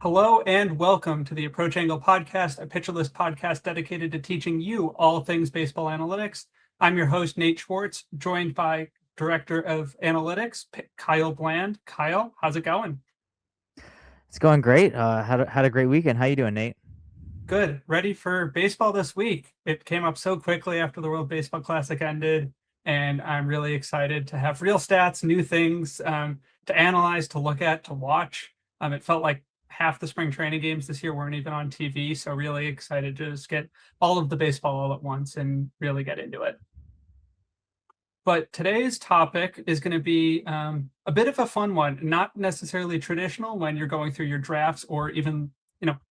Hello and welcome to the Approach Angle Podcast, a pitcherless podcast dedicated to teaching you all things baseball analytics. I'm your host, Nate Schwartz, joined by Director of Analytics, Kyle Bland. Kyle, how's it going? It's going great. Had a great weekend. How you doing, Nate? Good. Ready for baseball this week. It came up so quickly after the World Baseball Classic ended, and I'm really excited to have real stats, new things to analyze, to look at, to watch. It felt like half the spring training games this year weren't even on TV, so really excited to just get all of the baseball all at once and really get into it. But today's topic is going to be a bit of a fun one, not necessarily traditional when you're going through your drafts or even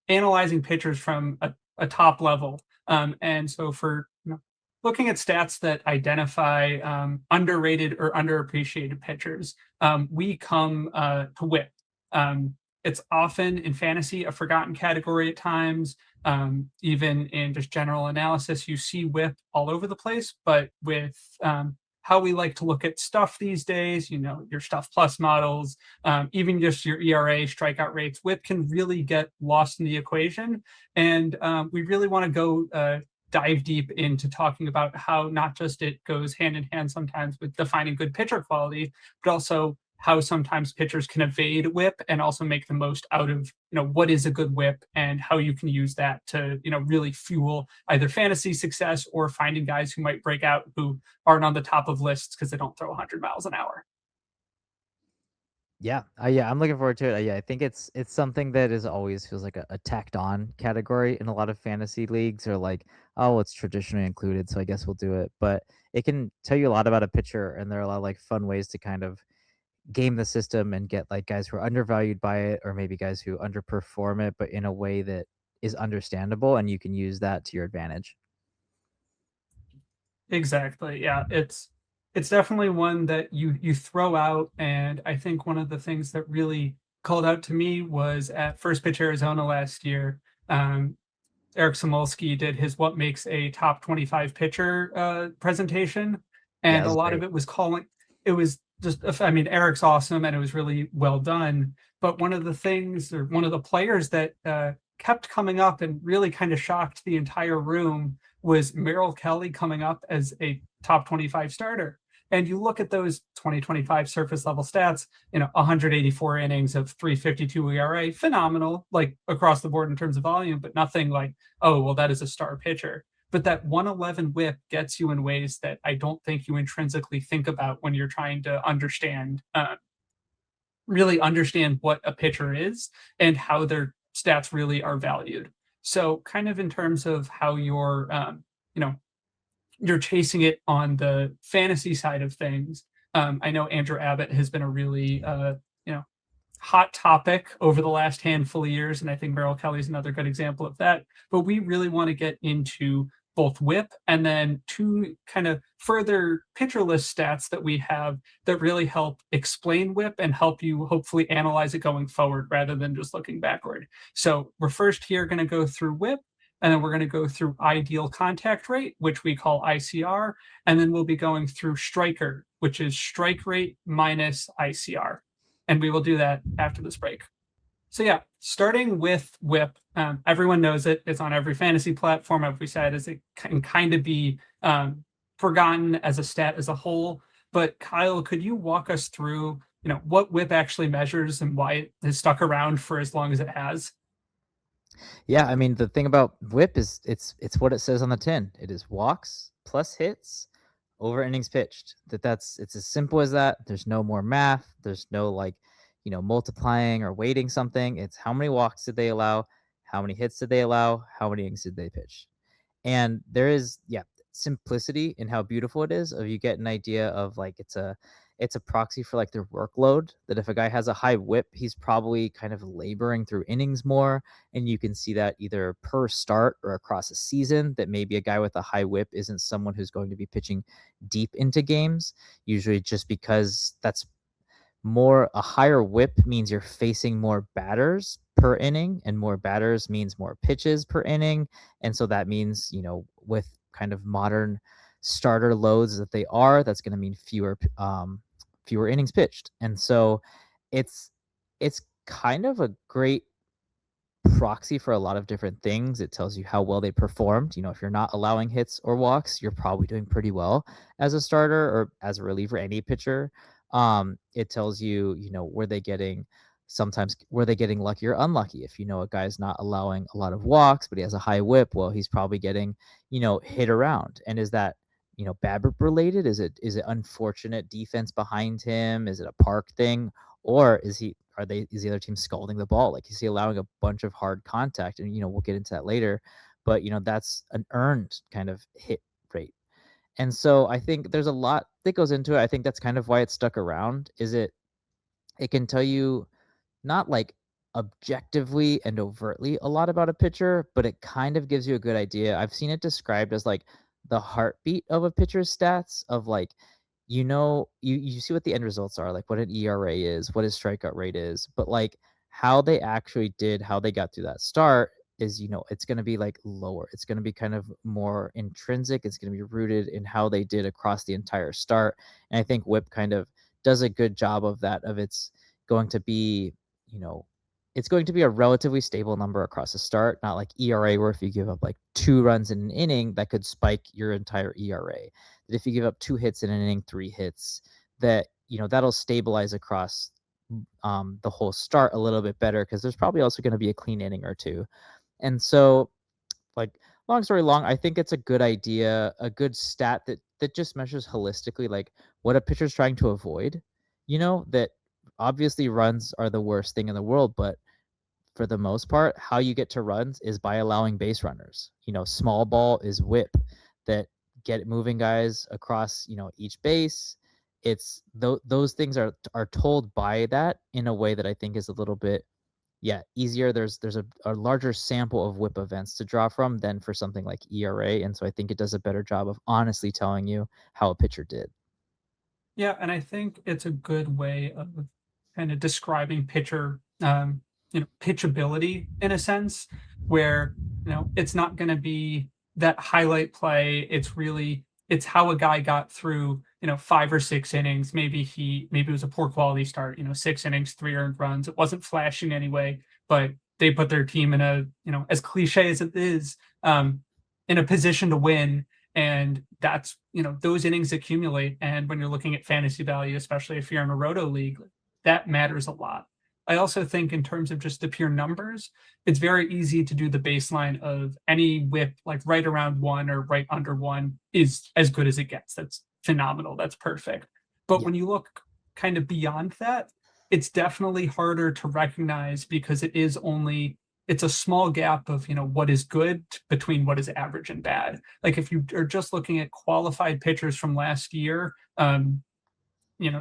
analyzing pitchers from a top level. And so for looking at stats that identify underrated or underappreciated pitchers, we come to WHIP. It's often in fantasy a forgotten category at times. Even in just general analysis, you see WHIP all over the place, but with how we like to look at stuff these days, your stuff plus models, even just your ERA, strikeout rates, WHIP can really get lost in the equation. And we really want to go dive deep into talking about how not just it goes hand in hand sometimes with defining good pitcher quality, but also how sometimes pitchers can evade WHIP and also make the most out of what is a good WHIP and how you can use that to really fuel either fantasy success or finding guys who might break out who aren't on the top of lists because they don't throw 100 miles an hour. Yeah, I'm looking forward to it. I think it's something that is always feels like a tacked on category in a lot of fantasy leagues, or like, oh, it's traditionally included, so I guess we'll do it. But it can tell you a lot about a pitcher, and there are a lot of like fun ways to kind of game the system and get like guys who are undervalued by it, or maybe guys who underperform it, but in a way that is understandable, and you can use that to your advantage. Exactly. Yeah, it's definitely one that you throw out, and I think one of the things that really called out to me was at First Pitch Arizona last year. Eric Samolsky did his "What Makes a Top 25 Pitcher" presentation, Yeah, and a that's lot of great. it was calling. It was just, I mean, Eric's awesome, and it was really well done. But one of the things, or one of the players that kept coming up and really kind of shocked the entire room was Merrill Kelly coming up as a top 25 starter. And you look at those 2025 surface level stats, 184 innings of 352 ERA, phenomenal, like across the board in terms of volume, but nothing like, oh, well, that is a star pitcher. But that 111 whip gets you in ways that I don't think you intrinsically think about when you're trying to really understand what a pitcher is and how their stats really are valued. So kind of in terms of how you know, you're chasing it on the fantasy side of things. I know Andrew Abbott has been a really hot topic over the last handful of years, and I think Merrill Kelly is another good example of that. But we really want to get into both WHIP and then two kind of further pitcher list stats that we have that really help explain WHIP and help you hopefully analyze it going forward rather than just looking backward. So we're first here going to go through WHIP, and then we're going to go through ideal contact rate, which we call ICR, and then we'll be going through striker, which is strike rate minus ICR. And we will do that after this break. So yeah, starting with WHIP, everyone knows it. It's on every fantasy platform, as we said, as it can kind of be forgotten as a stat as a whole. But Kyle, could you walk us through, what WHIP actually measures and why it has stuck around for as long as it has? Yeah, I mean the thing about WHIP is it's what it says on the tin. It is walks plus hits over innings pitched. It's as simple as that. There's no more math. There's no like, multiplying or weighting something. It's how many walks did they allow, how many hits did they allow, how many innings did they pitch. And there is, yeah, simplicity in how beautiful it is. Of you get an idea of like it's a proxy for like their workload. That if a guy has a high whip, he's probably kind of laboring through innings more, and you can see that either per start or across a season. That maybe a guy with a high whip isn't someone who's going to be pitching deep into games. Usually, just because that's more a higher whip means you're facing more batters per inning, and more batters means more pitches per inning. And so that means, with kind of modern starter loads that they are, that's going to mean fewer innings pitched. And so it's kind of a great proxy for a lot of different things. It tells you how well they performed. You know, if you're not allowing hits or walks, you're probably doing pretty well as a starter or as a reliever, any pitcher. It tells you, you know, were they getting sometimes were they getting lucky or unlucky? If you know a guy's not allowing a lot of walks, but he has a high whip, well, he's probably getting, you know, hit around. And is that, you know, BABIP related? Is it unfortunate defense behind him? Is it a park thing? Or is the other team scalding the ball? Like, is he allowing a bunch of hard contact? And, you know, we'll get into that later, but, you know, that's an earned kind of hit rate. And so I think there's a lot that goes into it. I think that's kind of why it's stuck around. It can tell you not like objectively and overtly a lot about a pitcher, but it kind of gives you a good idea. I've seen it described as like the heartbeat of a pitcher's stats of like, you know, you see what the end results are, like what an ERA is, what his strikeout rate is, but like how they actually did, how they got through that start is, you know, it's going to be like lower. It's going to be kind of more intrinsic. It's going to be rooted in how they did across the entire start. And I think whip kind of does a good job of that, of it's going to be, you know, it's going to be a relatively stable number across the start, not like ERA, where if you give up like 2 runs in an inning, that could spike your entire ERA. That if you give up 2 hits in an inning, 3 hits, that, you know, that'll stabilize across the whole start a little bit better, because there's probably also going to be a clean inning or two. And so, like, long story long, I think it's a good idea, a good stat that just measures holistically, like what a pitcher's trying to avoid. You know, that obviously runs are the worst thing in the world, but for the most part, how you get to runs is by allowing base runners. You know, small ball is whip that get moving guys across, you know, each base. It's those things are told by that in a way that I think is a little bit, yeah, easier. There's a larger sample of whip events to draw from than for something like ERA. And so I think it does a better job of honestly telling you how a pitcher did. Yeah, and I think it's a good way of kind of describing pitcher, pitchability in a sense, where, it's not going to be that highlight play. It's how a guy got through, 5 or 6 innings. Maybe it was a poor quality start, 6 innings, 3 earned runs. It wasn't flashing anyway, but they put their team in a, as cliche as it is, in a position to win. And that's, those innings accumulate. And when you're looking at fantasy value, especially if you're in a roto league, that matters a lot. I also think in terms of just the pure numbers, it's very easy to do the baseline of any whip, like right around 1 or right under 1 is as good as it gets. That's phenomenal. That's perfect. But Yeah. when you look kind of beyond that, it's definitely harder to recognize, because it's a small gap of, what is good between what is average and bad. Like if you are just looking at qualified pitchers from last year,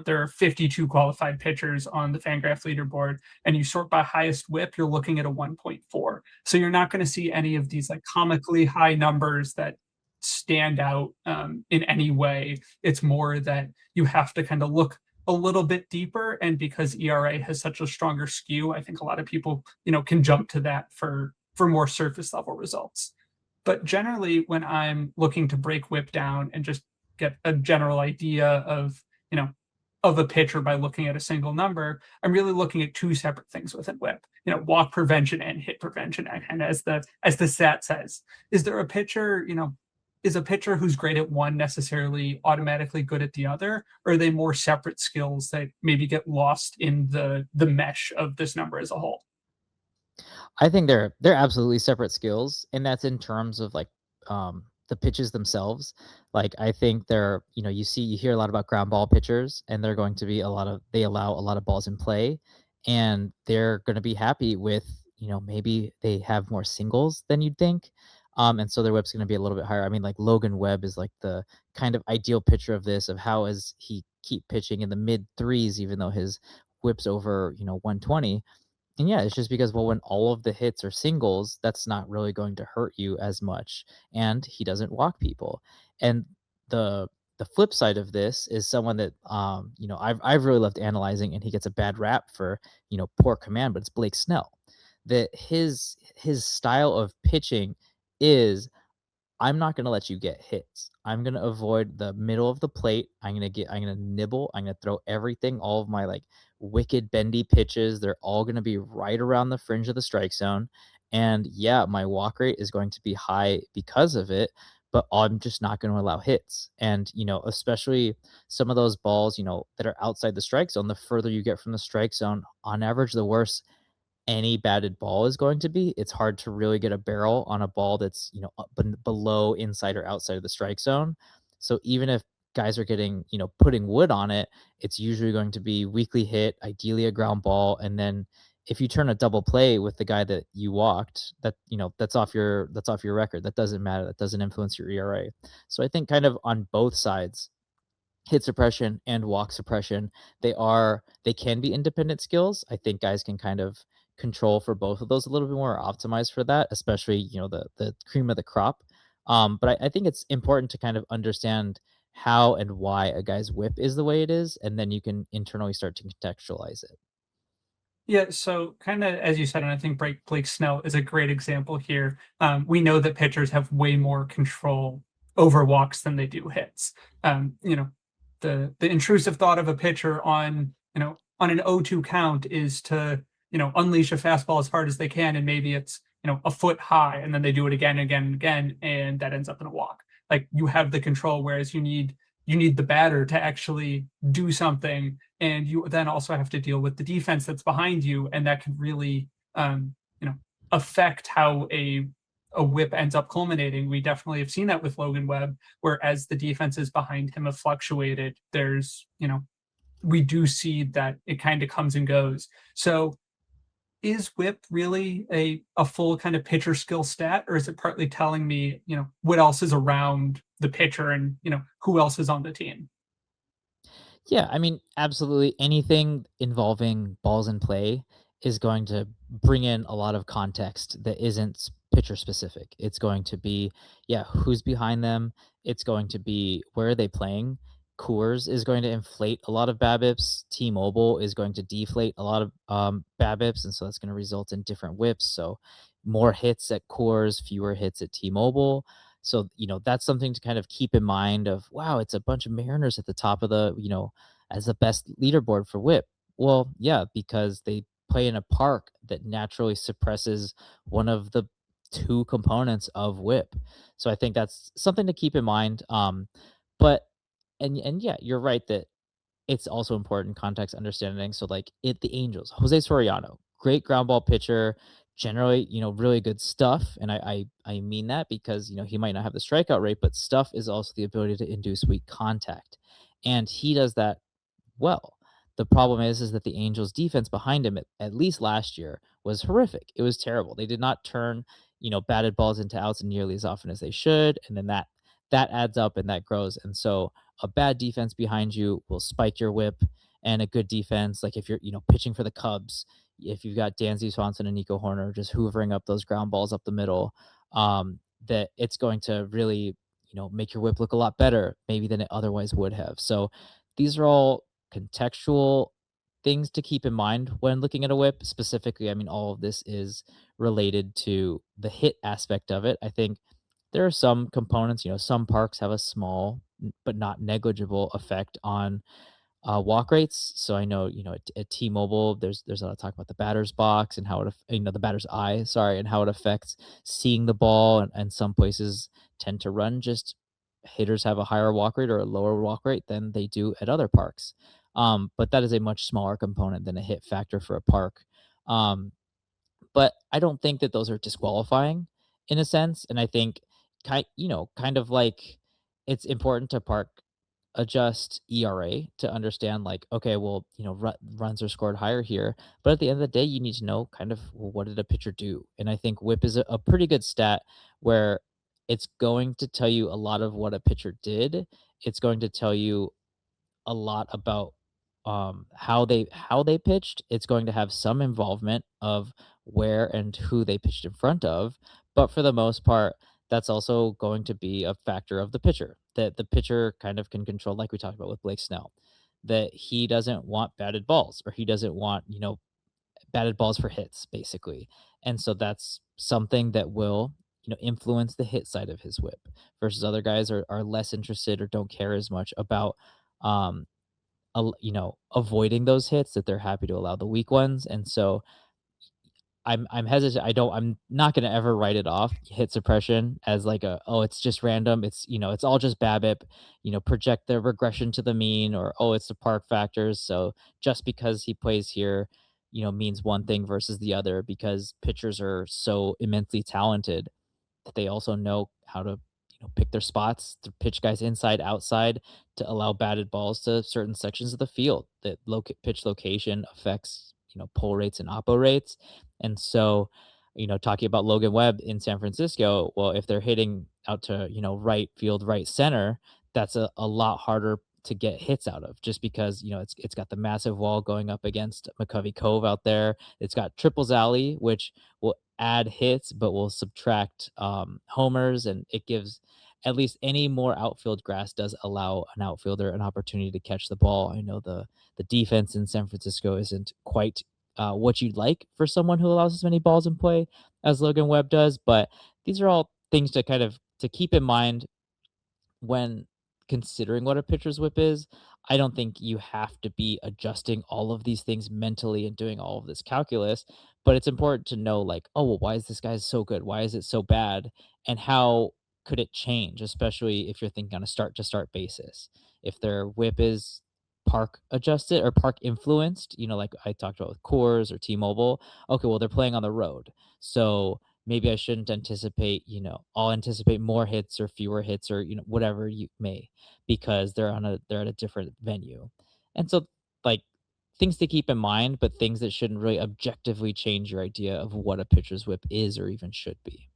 there are 52 qualified pitchers on the Fangraph leaderboard, and you sort by highest whip, you're looking at a 1.4. So you're not going to see any of these like comically high numbers that stand out in any way. It's more that you have to kind of look a little bit deeper, and because ERA has such a stronger skew, I think a lot of people, can jump to that for more surface level results. But generally, when I'm looking to break whip down and just get a general idea of, you know, of a pitcher by looking at a single number, I'm really looking at two separate things within whip, walk prevention and hit prevention. And as the stat says, is there a pitcher, is a pitcher who's great at one necessarily automatically good at the other? Or are they more separate skills that maybe get lost in the mesh of this number as a whole? I think they're absolutely separate skills, and that's in terms of like the pitches themselves. Like I think they're, you hear a lot about ground ball pitchers, and they're going to be they allow a lot of balls in play, and they're going to be happy with, maybe they have more singles than you'd think. And so their whip's going to be a little bit higher. I mean, like Logan Webb is like the kind of ideal picture of this, of how is he keep pitching in the mid threes, even though his whip's over, 120. And yeah, it's just because, well, when all of the hits are singles, that's not really going to hurt you as much. And he doesn't walk people. And the the flip side of this is someone that I've really loved analyzing, and he gets a bad rap for, poor command, but it's Blake Snell. That his style of pitching is, I'm not gonna let you get hits. I'm gonna avoid the middle of the plate. I'm gonna nibble. I'm gonna throw everything, all of my like wicked bendy pitches. They're all gonna be right around the fringe of the strike zone. And yeah, my walk rate is going to be high because of it, but I'm just not going to allow hits. And, especially some of those balls, that are outside the strike zone, the further you get from the strike zone, on average, the worse any batted ball is going to be. It's hard to really get a barrel on a ball that's, below, inside, or outside of the strike zone. So even if guys are getting, putting wood on it, it's usually going to be weakly hit, ideally a ground ball. And then if you turn a double play with the guy that you walked, that's off your record. That doesn't matter. That doesn't influence your ERA. So I think kind of on both sides, hit suppression and walk suppression, they can be independent skills. I think guys can kind of control for both of those a little bit more, optimized for that, especially, the cream of the crop. But I think it's important to kind of understand how and why a guy's whip is the way it is, and then you can internally start to contextualize it. Yeah, so kind of as you said, and I think Blake Snell is a great example here. We know that pitchers have way more control over walks than they do hits. The intrusive thought of a pitcher on an 0-2 count is to unleash a fastball as hard as they can, and maybe it's a foot high, and then they do it again and again and again, and that ends up in a walk. Like, you have the control, whereas you need the batter to actually do something, and you then also have to deal with the defense that's behind you, and that can really affect how a whip ends up culminating. We definitely have seen that with Logan Webb, where as the defenses behind him have fluctuated, we do see that it kind of comes and goes. So is whip really a full kind of pitcher skill stat, or is it partly telling me, what else is around the pitcher and, who else is on the team? Yeah, I mean, absolutely anything involving balls in play is going to bring in a lot of context that isn't pitcher specific. It's going to be, yeah, who's behind them. It's going to be where are they playing. Coors is going to inflate a lot of BABIPs. T-Mobile is going to deflate a lot of BABIPs, and so that's going to result in different whips. So more hits at Coors, fewer hits at T-Mobile. So, that's something to kind of keep in mind of, wow, it's a bunch of Mariners at the top of the, as the best leaderboard for whip. Well, yeah, because they play in a park that naturally suppresses one of the two components of whip. So I think that's something to keep in mind. But and yeah, you're right that it's also important context understanding. So like the Angels, Jose Soriano, great ground ball pitcher, generally, really good stuff. And I mean that because, he might not have the strikeout rate, but stuff is also the ability to induce weak contact. And he does that well. The problem is that the Angels defense behind him, at least last year, was horrific. It was terrible. They did not turn, batted balls into outs nearly as often as they should. And then that adds up and that grows. And so a bad defense behind you will spike your whip, and a good defense, like if you're, pitching for the Cubs, if you've got Dansby Swanson and Nico Horner just hoovering up those ground balls up the middle, that it's going to really, make your whip look a lot better maybe than it otherwise would have. So these are all contextual things to keep in mind when looking at a whip. Specifically, I mean, all of this is related to the hit aspect of it. I think there are some components, some parks have a small but not negligible effect on walk rates. So I know, at T-Mobile, there's a lot of talk about the batter's box and how the batter's eye, sorry, and how it affects seeing the ball. And some places tend to run just hitters have a higher walk rate or a lower walk rate than they do at other parks. But that is a much smaller component than a hit factor for a park. Um, but I don't think that those are disqualifying in a sense. And I think kind of like it's important to park adjust ERA to understand like, okay, well, runs are scored higher here. But at the end of the day, you need to know kind of, well, what did a pitcher do? And I think whip is a pretty good stat where it's going to tell you a lot of what a pitcher did. It's going to tell you a lot about how they pitched. It's going to have some involvement of where and who they pitched in front of, but for the most part, that's also going to be a factor of the pitcher that the pitcher kind of can control, like we talked about with Blake Snell, that he doesn't want batted balls or he doesn't want batted balls for hits basically, and so that's something that will influence the hit side of his whip versus other guys are less interested or don't care as much about um avoiding those hits, that they're happy to allow the weak ones. And so I'm hesitant. I'm not gonna ever write it off, hit suppression, as like a, "Oh, it's just random. It's, it's all just BABIP, project the regression to the mean," or, "Oh, it's the park factors. So just because he plays here, means one thing versus the other," because pitchers are so immensely talented that they also know how to, pick their spots, to pitch guys inside, outside, to allow batted balls to certain sections of the field. That pitch location affects, pull rates and oppo rates. And so, talking about Logan Webb in San Francisco, well, if they're hitting out to, right field, right center, that's a lot harder to get hits out of, just because, it's got the massive wall going up against McCovey Cove out there. It's got Triples Alley, which will add hits but will subtract homers, and it gives, at least any more outfield grass does allow an outfielder an opportunity to catch the ball. I know the defense in San Francisco isn't quite what you'd like for someone who allows as many balls in play as Logan Webb does, but these are all things to kind of to keep in mind when considering what a pitcher's whip is. I don't think you have to be adjusting all of these things mentally and doing all of this calculus, but it's important to know, like, oh, well, why is this guy so good? Why is it so bad? And how could it change, especially if you're thinking on a start to start basis? If their whip is park adjusted or park influenced, like I talked about with Coors or T-Mobile, okay, well, they're playing on the road. So maybe I shouldn't anticipate, I'll anticipate more hits or fewer hits, or, whatever you may, because they're at a different venue. And so, like, things to keep in mind, but things that shouldn't really objectively change your idea of what a pitcher's whip is or even should be.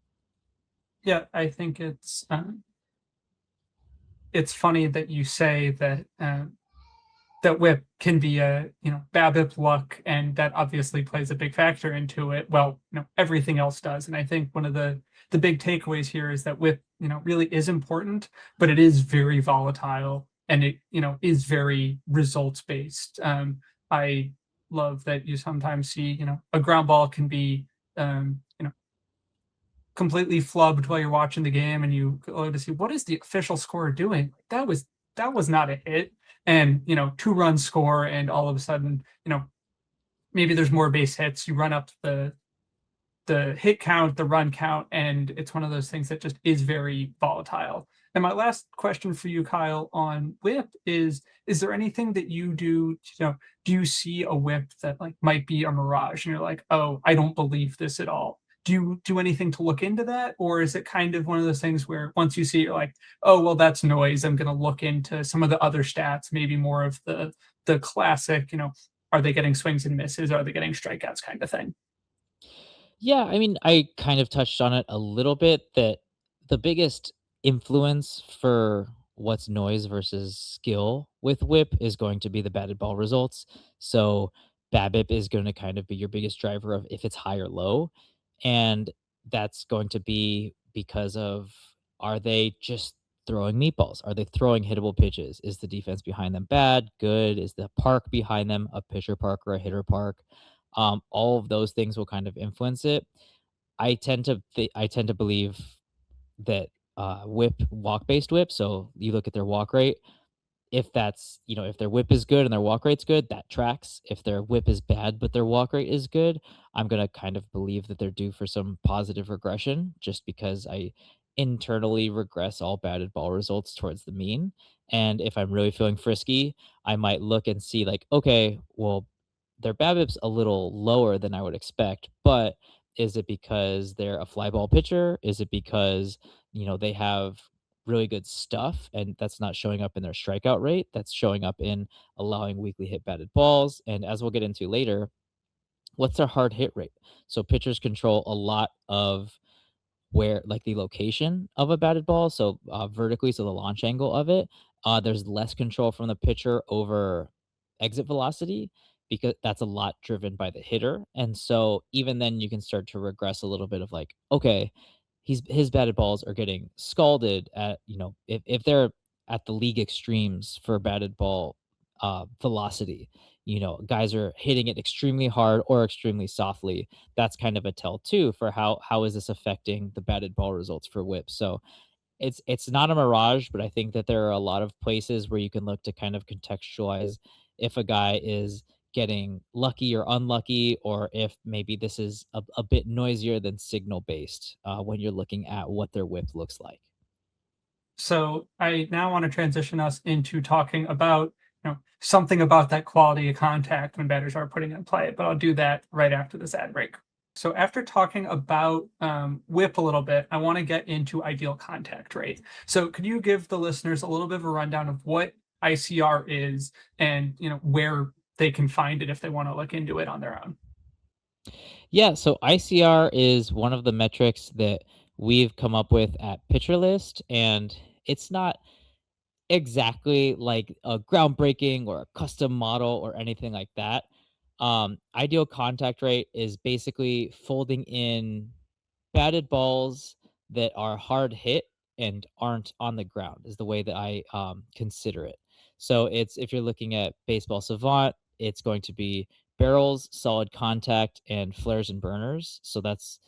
Yeah, I think it's funny that you say that that whip can be a BABIP luck, and that obviously plays a big factor into it. Well, everything else does, and I think one of the big takeaways here is that whip really is important, but it is very volatile, and it is very results based. I love that you sometimes see a ground ball can be completely flubbed while you're watching the game, and you go to see what is the official score doing. That was not a hit, and 2 run score, and all of a sudden maybe there's more base hits. You run up the hit count, the run count, and it's one of those things that just is very volatile. And my last question for you, Kyle, on whip is there anything that you do, do you see a whip that like might be a mirage and you're like, oh, I don't believe this at all? Do you do anything to look into that? Or is it kind of one of those things where once you see it, you're like, oh, well, that's noise. I'm going to look into some of the other stats, maybe more of the classic, are they getting swings and misses? Are they getting strikeouts kind of thing? Yeah, I mean, I kind of touched on it a little bit, that the biggest influence for what's noise versus skill with whip is going to be the batted ball results. So BABIP is going to kind of be your biggest driver of if it's high or low. And that's going to be because of, are they just throwing meatballs? Are they throwing hittable pitches? Is the defense behind them bad, good? Is the park behind them a pitcher park or a hitter park? All of those things will kind of influence it. I tend to believe that whip walk based whip. So you look at their walk rate. If that's, if their whip is good and their walk rate's good, that tracks. If their whip is bad but their walk rate is good, I'm gonna kind of believe that they're due for some positive regression, just because I internally regress all batted ball results towards the mean. And if I'm really feeling frisky, I might look and see, like, okay, well, their BABIP's a little lower than I would expect, but is it because they're a fly ball pitcher? Is it because, they have really good stuff and that's not showing up in their strikeout rate? That's showing up in allowing weakly hit batted balls. And as we'll get into later, what's their hard hit rate? So pitchers control a lot of where, like, the location of a batted ball, so vertically, so the launch angle of it. There's less control from the pitcher over exit velocity, because that's a lot driven by the hitter. And so even then you can start to regress a little bit of, like, okay, his batted balls are getting scalded at, if they're at the league extremes for batted ball velocity, guys are hitting it extremely hard or extremely softly. That's kind of a tell too for how is this affecting the batted ball results for whip. So it's not a mirage, but I think that there are a lot of places where you can look to kind of contextualize if a guy is getting lucky or unlucky, or if maybe this is a bit noisier than signal based when you're looking at what their whip looks like. So I now want to transition us into talking about, something about that quality of contact when batters are putting in play, but I'll do that right after this ad break. So after talking about whip a little bit, I want to get into ideal contact rate. So could you give the listeners a little bit of a rundown of what ICR is and where they can find it if they want to look into it on their own? Yeah, so ICR is one of the metrics that we've come up with at Pitcher List, and it's not exactly like a groundbreaking or a custom model or anything like that. Ideal contact rate is basically folding in batted balls that are hard hit and aren't on the ground is the way that I consider it. So it's if you're looking at Baseball Savant, it's going to be barrels, solid contact, and flares and burners. So that's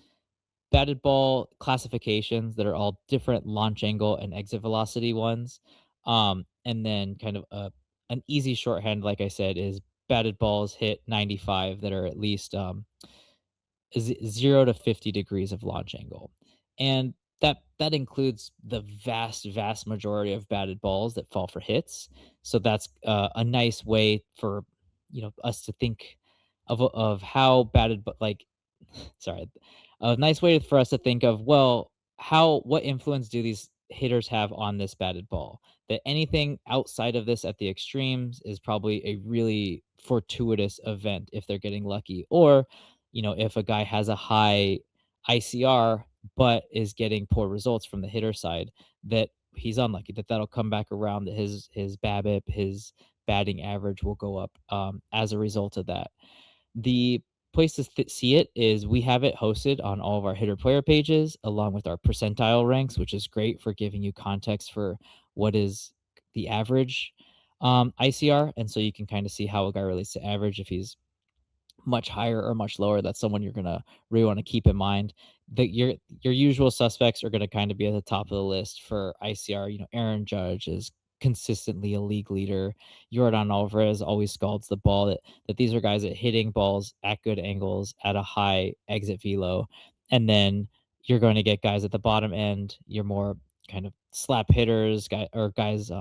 batted ball classifications that are all different launch angle and exit velocity ones. And then kind of an easy shorthand, like I said, is batted balls hit 95 that are at least 0 to 50 degrees of launch angle. And that includes the vast majority of batted balls that fall for hits. So that's a nice way for us to think of how batted like sorry, a nice way for us to think of, well, how what influence do these hitters have on this batted ball? That anything outside of this at the extremes is probably a really fortuitous event if they're getting lucky, or if a guy has a high ICR but is getting poor results from the hitter side, that he's unlucky. That'll come back around. That his BABIP, his batting average will go up as a result of that. The place to see it is we have it hosted on all of our hitter player pages along with our percentile ranks, which is great for giving you context for what is the average ICR. And so you can kind of see how a guy relates to average. If he's much higher or much lower, that's someone you're gonna really want to keep in mind. That your usual suspects are gonna kind of be at the top of the list for ICR. Aaron Judge is consistently a league leader. Jordan Alvarez always scalds the ball. That these are guys that hitting balls at good angles at a high exit velo, and then you're going to get guys at the bottom end. You're more kind of slap hitters, guys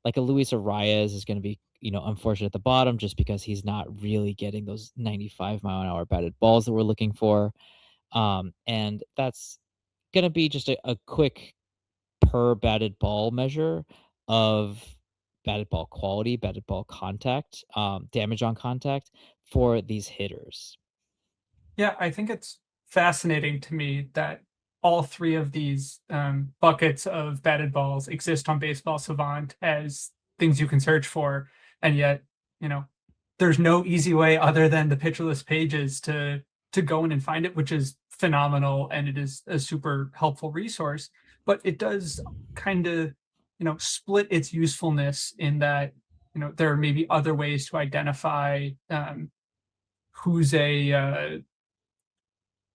like a Luis Arias is going to be unfortunate at the bottom just because he's not really getting those 95-mile-an-hour batted balls that we're looking for. And that's going to be just a quick per batted ball measure of batted ball quality, batted ball contact, damage on contact for these hitters. Yeah, I think it's fascinating to me that all three of these buckets of batted balls exist on Baseball Savant as things you can search for, and yet, there's no easy way other than the Pitcher List pages to go in and find it, which is phenomenal, and it is a super helpful resource. But it does kind of, split its usefulness in that, there are maybe other ways to identify who's a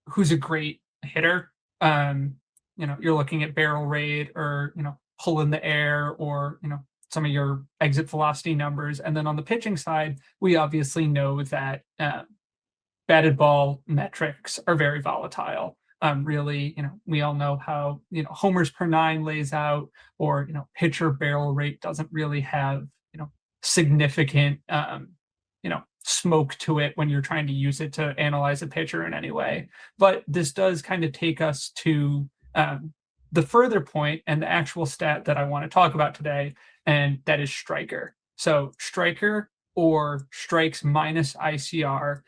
who's a great hitter. You're looking at barrel rate or, pull in the air or, some of your exit velocity numbers. And then on the pitching side, we obviously know that batted ball metrics are very volatile. Really, we all know how, homers per nine lays out, or, pitcher barrel rate doesn't really have, significant, smoke to it when you're trying to use it to analyze a pitcher in any way. But this does kind of take us to the further point and the actual stat that I want to talk about today, and that is striker. So striker, or strikes minus ICR,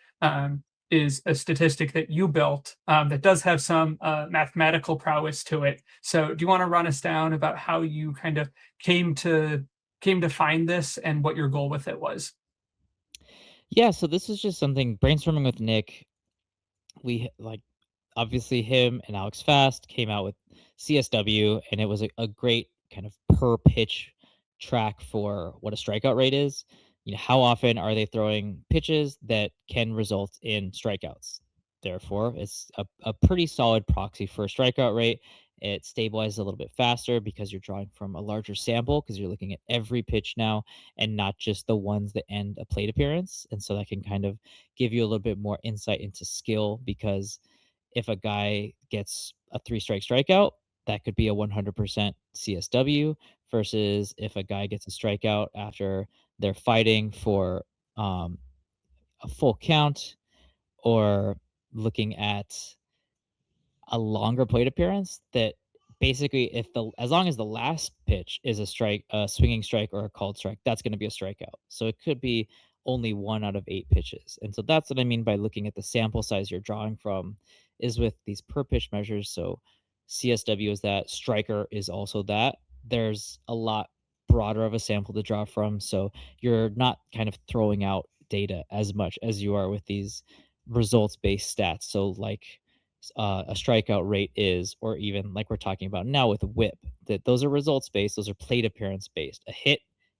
is a statistic that you built that does have some mathematical prowess to it. So do you want to run us down about how you kind of came to find this and what your goal with it was? Yeah, so this is just something brainstorming with Nick. We like obviously him and Alex Fast came out with CSW, and it was a great kind of per pitch track for what a strikeout rate is. How often are they throwing pitches that can result in strikeouts? Therefore, it's a pretty solid proxy for a strikeout rate. It stabilizes a little bit faster because you're drawing from a larger sample because you're looking at every pitch now and not just the ones that end a plate appearance. And so that can kind of give you a little bit more insight into skill because if a guy gets a three strike strikeout, that could be a 100% CSW versus if a guy gets a strikeout after they're fighting for um, a full count or looking at a longer plate appearance that basically if the as long as the last pitch is a strike, a swinging strike or a called strike, that's going to be a strikeout. So it could be only 1 out of 8 pitches. And so that's what I mean by looking at the sample size you're drawing from is with these per pitch measures. So CSW is that, striker is also that. There's a lot broader of a sample to draw from. So you're not kind of throwing out data as much as you are with these results based stats. So like a strikeout rate is, or even like we're talking about now with whip, that those are results based, those are plate appearance based. A hit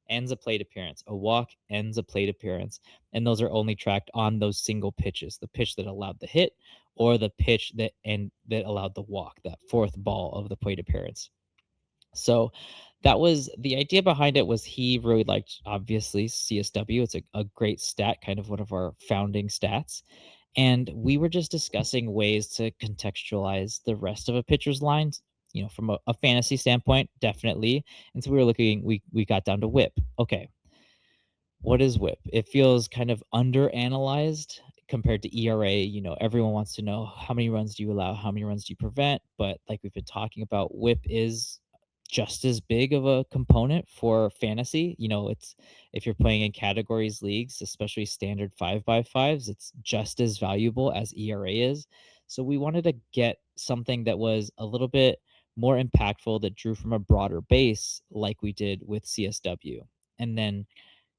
ends a plate appearance, a walk ends a plate appearance, and those are only tracked on those single pitches, the pitch that allowed the hit or the pitch that allowed the walk, that fourth ball of the plate appearance. So that was the idea behind it. Was he really liked obviously CSW. It's a great stat, kind of one of our founding stats. And we were just discussing ways to contextualize the rest of a pitcher's lines, from a fantasy standpoint, definitely. And so we were looking, we got down to whip. Okay, what is whip? It feels kind of under analyzed compared to ERA. Everyone wants to know how many runs do you allow, how many runs do you prevent. But like we've been talking about, whip is just as big of a component for fantasy. It's if you're playing in categories leagues, especially standard 5x5s, it's just as valuable as ERA is. So we wanted to get something that was a little bit more impactful, that drew from a broader base, like we did with CSW. And then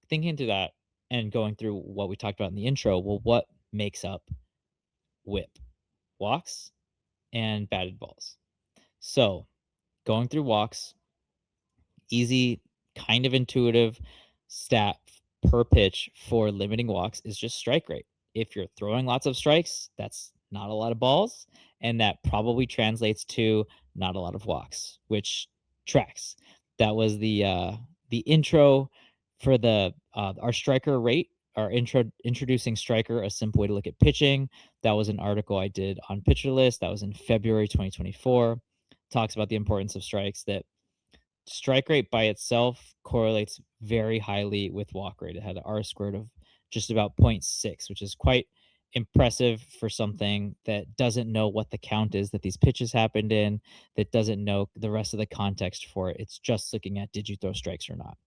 thinking to that and going through what we talked about in the intro, well, what makes up whip? Walks and batted balls. So going through walks, easy, kind of intuitive stat per pitch for limiting walks is just strike rate. If you're throwing lots of strikes, that's not a lot of balls, and that probably translates to not a lot of walks, which tracks. That was the intro for the our striker rate. Our introducing striker, a simple way to look at pitching. That was an article I did on Pitcher List. That was in February 2024. Talks about the importance of strikes, that strike rate by itself correlates very highly with walk rate. It had an R squared of just about 0.6, which is quite impressive for something that doesn't know what the count is that these pitches happened in, that doesn't know the rest of the context for it. It's just looking at, did you throw strikes or not?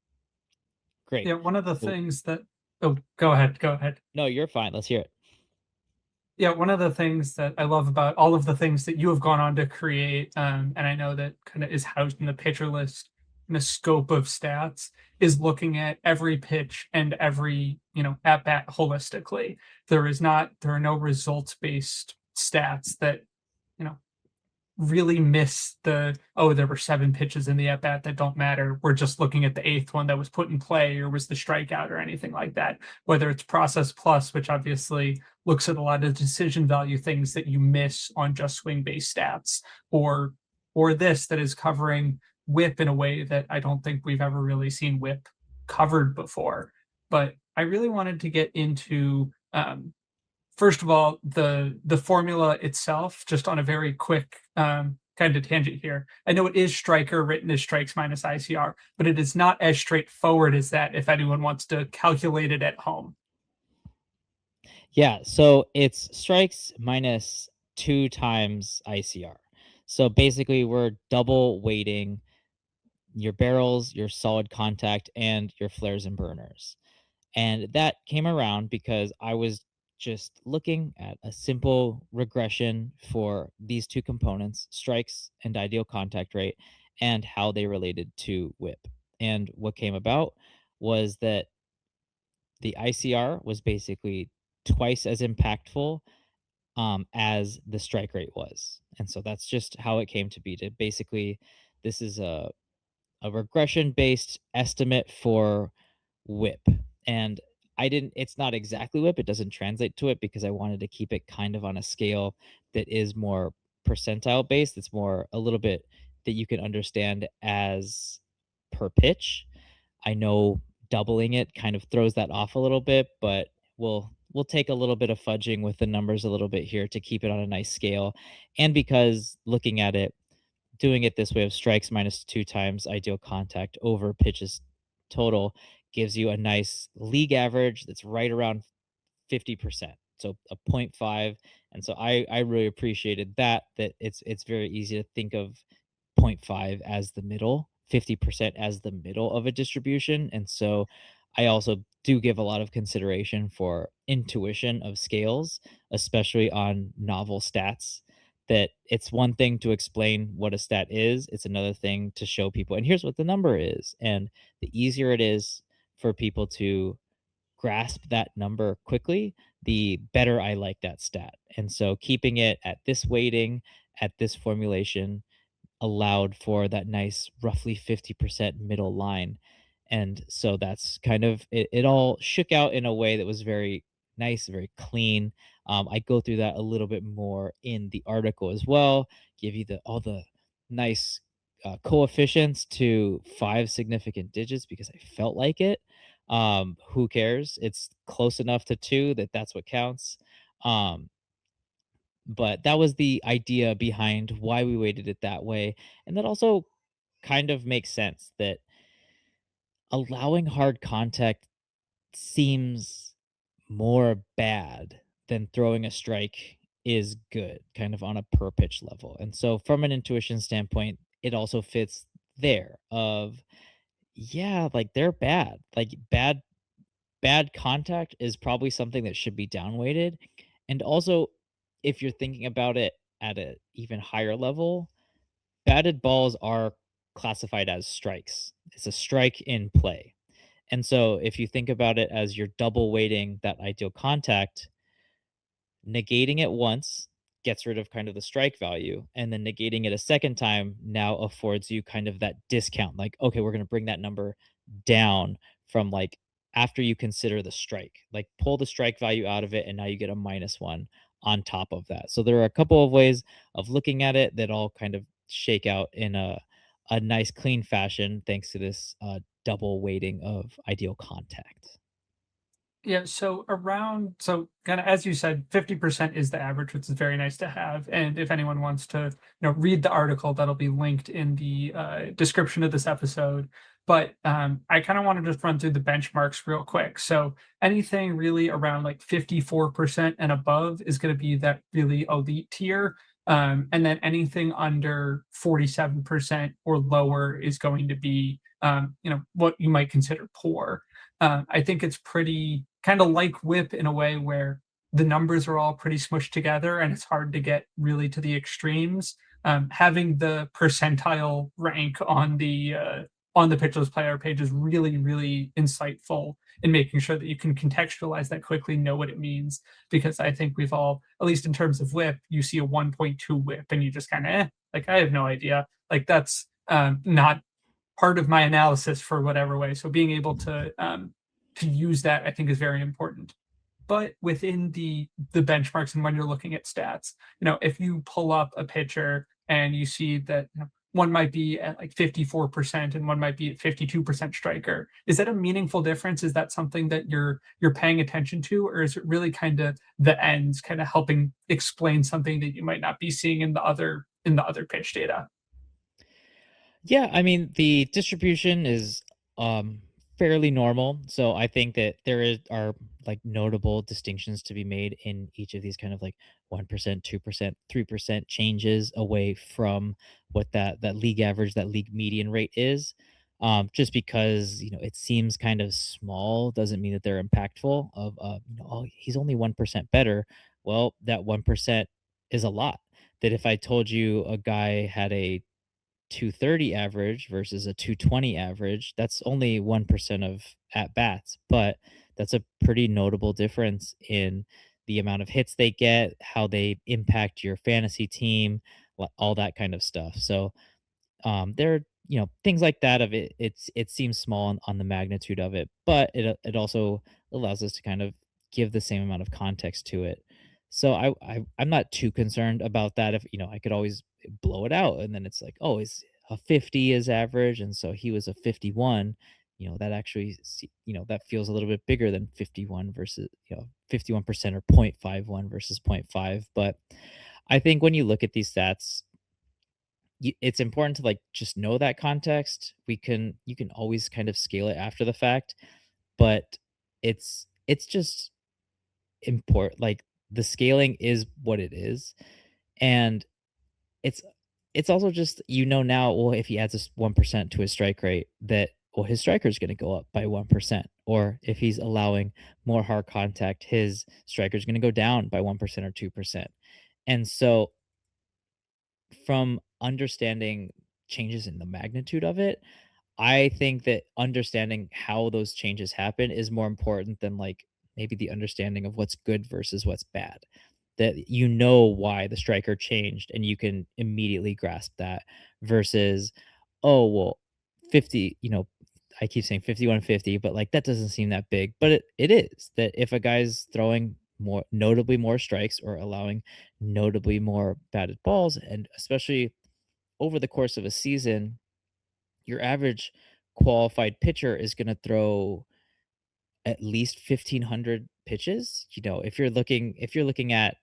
Great. Yeah, one of the Well, things that oh, go ahead, go ahead. no, you're fine. Let's hear it. Yeah, one of the things that I love about all of the things that you have gone on to create, and I know that kind of is housed in the pitcher list in the scope of stats, is looking at every pitch and every, at bat holistically. There are no results based stats that, you know, really miss there were 7 pitches in the at bat that don't matter. We're just looking at the 8th one that was put in play or was the strikeout or anything like that. Whether it's process plus, which obviously looks at a lot of decision value things that you miss on just swing based stats, or this that is covering whip in a way that I don't think we've ever really seen whip covered before. But I really wanted to get into first of all, the formula itself, just on a very quick kind of tangent here. I know it is striker written as strikes minus ICR, but it is not as straightforward as that if anyone wants to calculate it at home. Yeah, so it's strikes minus 2 times ICR. So basically, we're double weighting your barrels, your solid contact, and your flares and burners. And that came around because I was just looking at a simple regression for these two components, strikes and ideal contact rate, and how they related to whip. And what came about was that the ICR was basically twice as impactful as the strike rate was. And so that's just how it came to be. To basically, this is a regression based estimate for whip. And it's not exactly whip, it doesn't translate to it because I wanted to keep it kind of on a scale that is more percentile based. It's more a little bit that you can understand as per pitch. I know doubling it kind of throws that off a little bit, but we'll take a little bit of fudging with the numbers a little bit here to keep it on a nice scale. And because looking at it, doing it this way of strikes minus 2 times ideal contact over pitches total gives you a nice league average that's right around 50%. So a point 0.5. And so I really appreciated that it's very easy to think of point 0.5 as the middle, 50% as the middle of a distribution. And so I also do give a lot of consideration for intuition of scales, especially on novel stats. That it's one thing to explain what a stat is, it's another thing to show people, and here's what the number is. And the easier it is for people to grasp that number quickly, the better I like that stat. And so keeping it at this weighting, at this formulation, allowed for that nice roughly 50% middle line. And so that's kind of it, it all shook out in a way that was very nice, very clean. I go through that a little bit more in the article as well, give you the all the nice coefficients to 5 significant digits because I felt like it. Who cares? It's close enough to 2 that that's what counts. Um, but that was the idea behind why we weighted it that way. And that also kind of makes sense that allowing hard contact seems more bad than throwing a strike is good, kind of on a per pitch level. And so from an intuition standpoint, it also fits there of yeah, like they're bad. Like bad contact is probably something that should be downweighted. And also, if you're thinking about it at an even higher level, batted balls are classified as strikes. It's a strike in play. And so if you think about it as you're double weighting that ideal contact, negating it once gets rid of kind of the strike value, and then negating it a second time now affords you kind of that discount, like okay, we're going to bring that number down from like after you consider the strike, like pull the strike value out of it and now you get a -1 on top of that. So there are a couple of ways of looking at it that all kind of shake out in a nice clean fashion thanks to this double weighting of ideal contact. Yeah, so around so kind of as you said, 50% is the average, which is very nice to have. And if anyone wants to, read the article, that'll be linked in the description of this episode. But I kind of want to just run through the benchmarks real quick. So anything really around like 54% and above is going to be that really elite tier. And then anything under 47% or lower is going to be, what you might consider poor. I think it's pretty kind of like whip in a way where the numbers are all pretty smushed together and it's hard to get really to the extremes. Having the percentile rank on the pitcherless player page is really, really insightful in making sure that you can contextualize that quickly, know what it means. Because I think we've all, at least in terms of whip, you see a 1.2 whip and you just kind of, like, I have no idea. Like, that's not part of my analysis for whatever way. So being able to use that, I think, is very important. But within the benchmarks and when you're looking at stats, if you pull up a pitcher and you see that one might be at like 54% and one might be at 52% striker, is that a meaningful difference? Is that something that you're paying attention to, or is it really kind of the ends kind of helping explain something that you might not be seeing in the other pitch data? Yeah, I mean, the distribution is fairly normal. So I think that are like notable distinctions to be made in each of these kind of like 1%, 2%, 3% changes away from what that league average, that league median rate is. Just because, it seems kind of small doesn't mean that they're impactful of oh, he's only 1% better. Well, that 1% is a lot. That if I told you a guy had a 230 average versus a 220 average, that's only 1% of at bats, but that's a pretty notable difference in the amount of hits they get, how they impact your fantasy team, all that kind of stuff. So there are things like that of it. It seems small on the magnitude of it, but it also allows us to kind of give the same amount of context to it. So I'm not too concerned about that. If I could always blow it out, and then it's like, oh, is a 50 is average, and so he was a 51. That actually, that feels a little bit bigger than 51 versus 51% or 0.51 versus point 0.5. But I think when you look at these stats, it's important to like just know that context. You can always kind of scale it after the fact, but it's just important. Like the scaling is what it is, and it's it's also just now. Well, if he adds this 1% to his strike rate, that well his striker is going to go up by 1%, or if he's allowing more hard contact, his striker is going to go down by 1% or 2%. And so from understanding changes in the magnitude of it, I think that understanding how those changes happen is more important than like maybe the understanding of what's good versus what's bad. That why the striker changed and you can immediately grasp that versus, oh, well, 50, I keep saying 51-50, but like that doesn't seem that big. But it is that if a guy's throwing notably more strikes or allowing notably more batted balls, and especially over the course of a season, your average qualified pitcher is going to throw at least 1,500 pitches. If you're looking at,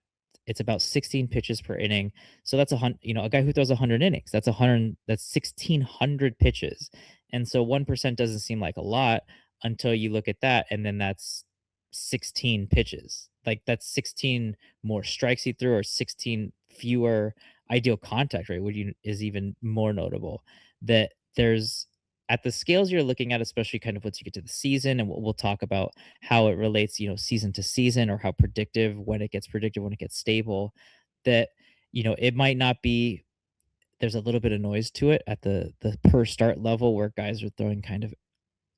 it's about 16 pitches per inning. So that's a guy who throws 100 innings, that's 1,600 pitches. And so 1% doesn't seem like a lot until you look at that. And then that's 16 pitches. Like that's 16 more strikes he threw, or 16 fewer ideal contact rate, is even more notable. That there's at the scales you're looking at, especially kind of once you get to the season, and we'll talk about how it relates, season to season, or how when it gets stable, that, it might not be, there's a little bit of noise to it at the per start level where guys are throwing kind of,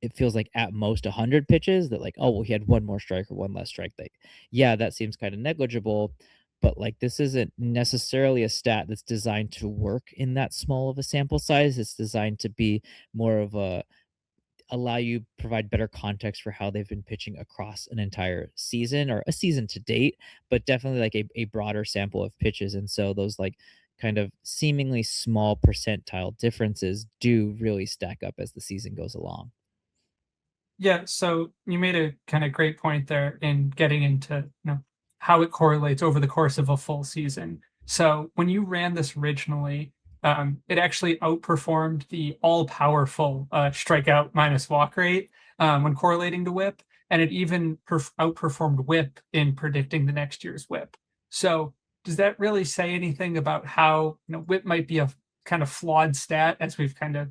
it feels like at most 100 pitches, that like, oh, well, he had one more strike or one less strike. Like, yeah, that seems kind of negligible, but like this isn't necessarily a stat that's designed to work in that small of a sample size. It's designed to be more of a provide better context for how they've been pitching across an entire season or a season to date, but definitely like a broader sample of pitches. And so those like kind of seemingly small percentile differences do really stack up as the season goes along. Yeah, so you made a kind of great point there in getting into, how it correlates over the course of a full season. So when you ran this originally, it actually outperformed the all-powerful strikeout minus walk rate when correlating to WHIP, and it even outperformed WHIP in predicting the next year's WHIP. So does that really say anything about how WHIP might be a kind of flawed stat, as we've kind of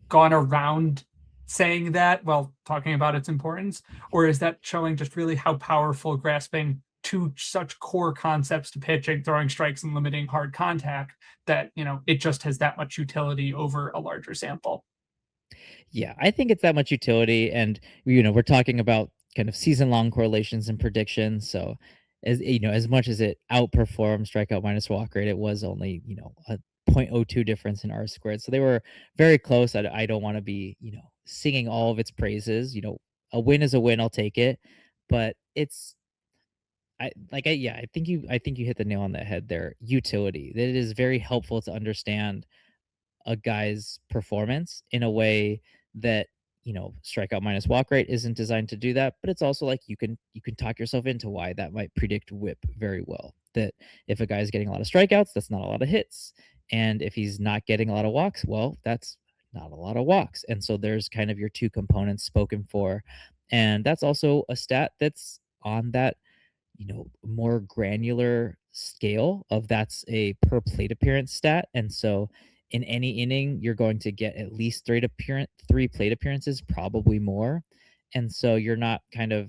gone around saying that while talking about its importance? Or is that showing just really how powerful grasping two such core concepts to pitching, throwing strikes and limiting hard contact, that it just has that much utility over a larger sample? Yeah, I think it's that much utility, and we're talking about kind of season long correlations and predictions. So, as much as it outperformed strikeout minus walk rate, it was only a 0.02 difference in R squared. So they were very close. I don't want to be singing all of its praises. A win is a win. I'll take it, but I think you hit the nail on the head there. Utility, that it is very helpful to understand a guy's performance in a way that strikeout minus walk rate isn't designed to do that. But it's also like you can talk yourself into why that might predict whip very well. That if a guy's getting a lot of strikeouts, that's not a lot of hits, and if he's not getting a lot of walks, well, that's not a lot of walks. And so there's kind of your two components spoken for, and that's also a stat that's on that more granular scale of, that's a per plate appearance stat. And so in any inning, you're going to get at least three plate appearances, probably more. And so you're not kind of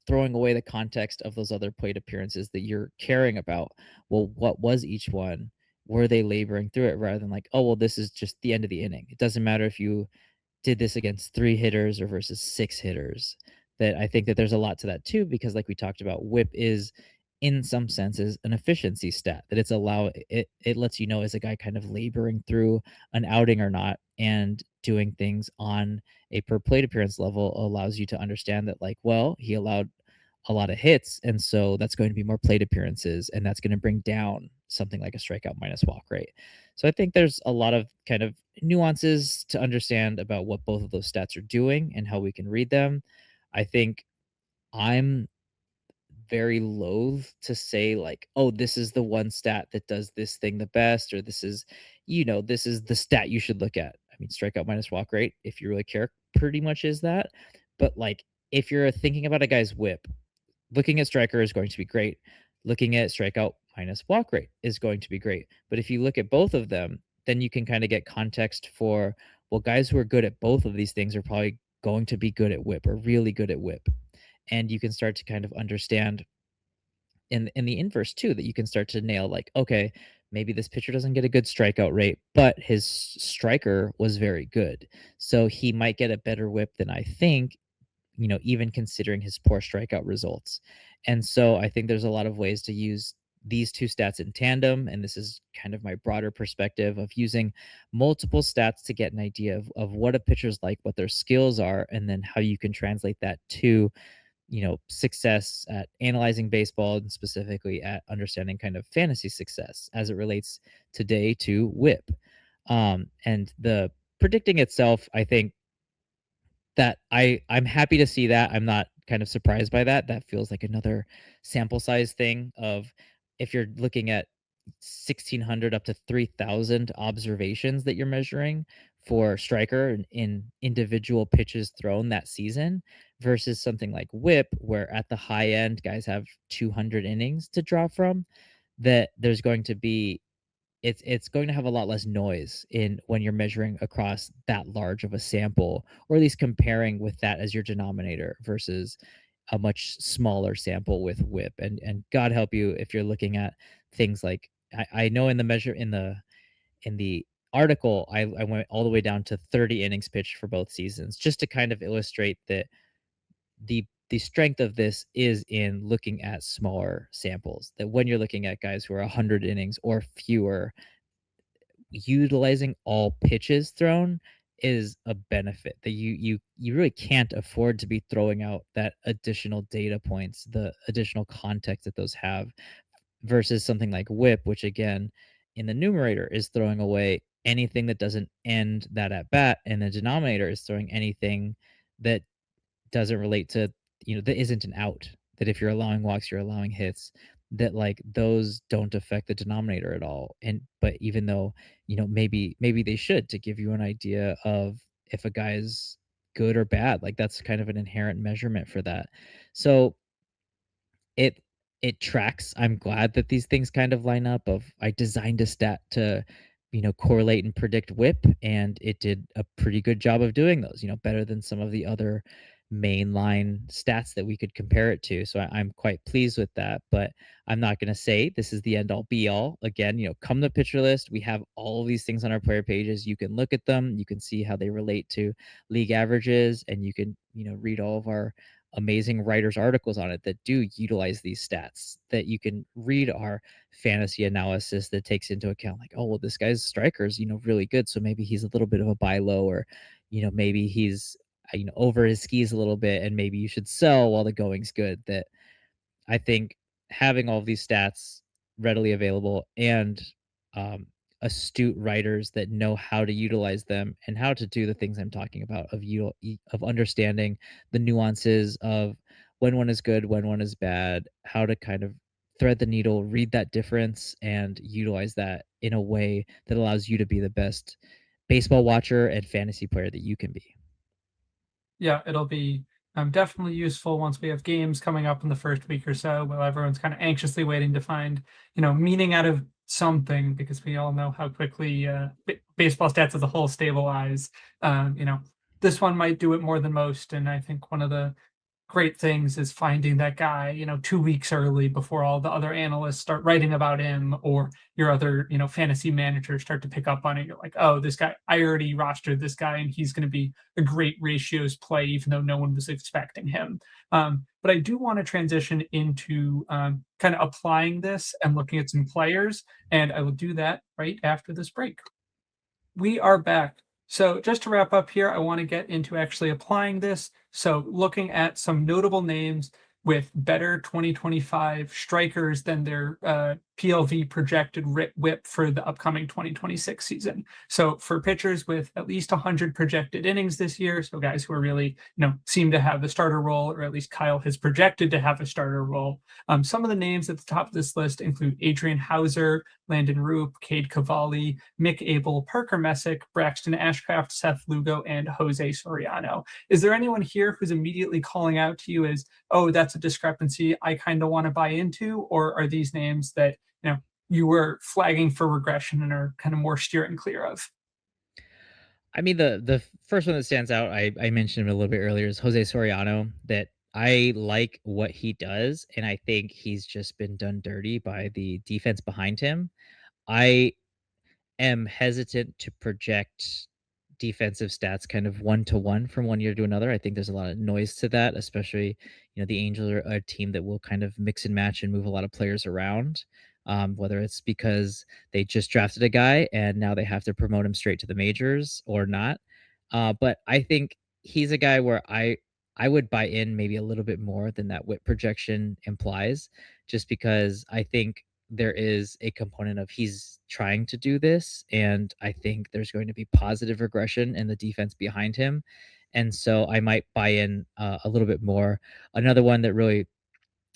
throwing away the context of those other plate appearances that you're caring about. Well, what was each one? Were they laboring through it, rather than like, oh, well, this is just the end of the inning. It doesn't matter if you did this against three hitters or versus six hitters. That I think that there's a lot to that too, because like we talked about, whip is in some senses an efficiency stat, that it lets you know, is a guy kind of laboring through an outing or not, and doing things on a per plate appearance level allows you to understand that, like, well, he allowed a lot of hits, and so that's going to be more plate appearances, and that's going to bring down something like a strikeout minus walk rate. So I think there's a lot of kind of nuances to understand about what both of those stats are doing and how we can read them. I think I'm very loath to say like, oh, this is the one stat that does this thing the best, or this is, this is the stat you should look at. I mean, strikeout minus walk rate, if you really care, pretty much is that. But like, if you're thinking about a guy's whip, looking at striker is going to be great. Looking at strikeout minus walk rate is going to be great. But if you look at both of them, then you can kind of get context for, well, guys who are good at both of these things are probably going to be good at whip or really good at whip. And you can start to kind of understand in the inverse too, that you can start to nail like, okay, maybe this pitcher doesn't get a good strikeout rate, but his striker was very good. So he might get a better whip than I think, even considering his poor strikeout results. And so I think there's a lot of ways to use these two stats in tandem. And this is kind of my broader perspective of using multiple stats to get an idea of what a pitcher's like, what their skills are, and then how you can translate that to success at analyzing baseball, and specifically at understanding kind of fantasy success as it relates today to whip. And the predicting itself, I think that I'm happy to see that. I'm not kind of surprised by that. That feels like another sample size thing of, if you're looking at 1,600 up to 3,000 observations that you're measuring for striker in individual pitches thrown that season, versus something like whip, where at the high end guys have 200 innings to draw from, that there's going to be, it's going to have a lot less noise in when you're measuring across that large of a sample, or at least comparing with that as your denominator versus a much smaller sample with whip. And God help you if you're looking at things like, I know in the measure in the article, I went all the way down to 30 innings pitched for both seasons, just to kind of illustrate that the strength of this is in looking at smaller samples, that when you're looking at guys who are 100 innings or fewer, utilizing all pitches thrown is a benefit that you really can't afford to be throwing out that additional data points, the additional context that those have, versus something like whip, which again in the numerator is throwing away anything that doesn't end that at bat, and the denominator is throwing anything that doesn't relate to, that isn't an out. That if you're allowing walks, you're allowing hits, that like those don't affect the denominator at all. And but even though, maybe they should, to give you an idea of if a guy is good or bad, like that's kind of an inherent measurement for that. So it it tracks. I'm glad that these things kind of line up. Of, I designed a stat to, correlate and predict whip, and it did a pretty good job of doing those, better than some of the other mainline stats that we could compare it to. So I'm quite pleased with that. But I'm not going to say this is the end all be all. Again, come the pitcher list. We have all of these things on our player pages. You can look at them. You can see how they relate to league averages, and you can, read all of our amazing writers articles on it that do utilize these stats, that you can read our fantasy analysis that takes into account like, oh, well, this guy's strikers, really good, so maybe he's a little bit of a buy low, or maybe he's over his skis a little bit, and maybe you should sell while the going's good. That I think having all of these stats readily available, and um, astute writers that know how to utilize them and how to do the things I'm talking about, of understanding the nuances of when one is good, when one is bad, how to kind of thread the needle, read that difference, and utilize that in a way that allows you to be the best baseball watcher and fantasy player that you can be. Yeah, it'll be definitely useful once we have games coming up in the first week or so, while everyone's kind of anxiously waiting to find, meaning out of something, because we all know how quickly baseball stats as a whole stabilize. This one might do it more than most, and I think one of the great things is finding that guy, 2 weeks early before all the other analysts start writing about him, or your other, fantasy managers start to pick up on it. You're like, oh, this guy, I already rostered this guy, and he's going to be a great ratios play, even though no one was expecting him. But I do want to transition into kind of applying this and looking at some players, and I will do that right after this break. We are back. So just to wrap up here, I want to get into actually applying this. So looking at some notable names, with better 2025 strikers than their PLV projected whip for the upcoming 2026 season. So for pitchers with at least 100 projected innings this year, so guys who are really, seem to have the starter role, or at least Kyle has projected to have a starter role. Some of the names at the top of this list include Adrian Hauser, Landon Roop, Cade Cavalli, Mick Abel, Parker Messick, Braxton Ashcraft, Seth Lugo, and Jose Soriano. Is there anyone here who's immediately calling out to you as, oh, that's a discrepancy I kind of want to buy into? Or are these names that, you were flagging for regression and are kind of more steering clear of? I mean, the first one that stands out, I mentioned him a little bit earlier, is Jose Soriano, that I like what he does, and I think he's just been done dirty by the defense behind him. I am hesitant to project defensive stats kind of one to one from one year to another. I think there's a lot of noise to that, especially, the Angels are a team that will kind of mix and match and move a lot of players around. Whether it's because they just drafted a guy and now they have to promote him straight to the majors or not. But I think he's a guy where I would buy in maybe a little bit more than that whip projection implies, just because I think there is a component of he's trying to do this, and I think there's going to be positive regression in the defense behind him, and so I might buy in a little bit more. Another one that really